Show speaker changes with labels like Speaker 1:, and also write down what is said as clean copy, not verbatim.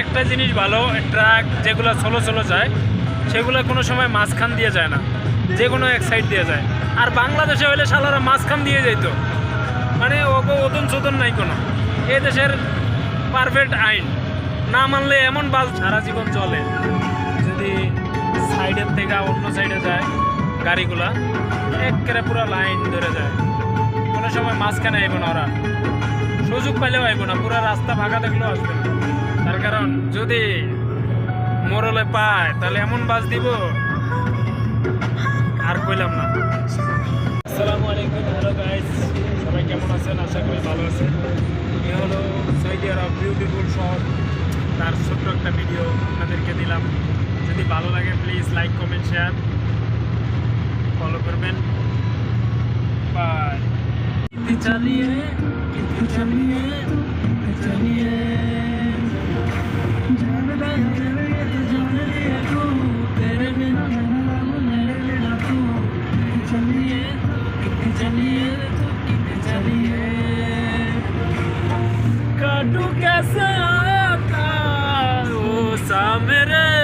Speaker 1: একটা জিনিস ভালো, ট্রাক যেগুলো ছোলো ছোলো যায় সেগুলো কোনো সময় মাঝখান দিয়ে যায় না, যে কোনো এক সাইড দিয়ে যায়। আর বাংলাদেশে হলে শালারা মাঝখান দিয়ে যেত, মানে ওদন চোদন নাই কোনো। এ দেশের পারফেক্ট আইন, না মানলে এমন বাস সারা জীবন চলে। যদি সাইডের থেকে অন্য সাইডে যায় গাড়িগুলা, একেবারে পুরো লাইন ধরে যায়, কোনো সময় মাঝখানে আইব না, ওরা সুযোগ পাইলেও আইব না, পুরো রাস্তা ফাঁকা থাকলেও আসবে না। তার কারণ যদি মোড়লে পায় তাহলে এমন বাস দিব আর কইলাম না। আসসালামু আলাইকুম, হ্যালো গাইস, সবাই কেমন আছেন? আশা করি ভালো আছেন। এ হলো সৌদি আরব বিউটিফুল শহর, তার ছোট্ট একটা ভিডিও আপনাদেরকে দিলাম। যদি ভালো লাগে please like comment share follow করবেন। বাই। চালিয়ে চালিয়ে চালিয়ে काटू कैसा था वो सा मेरे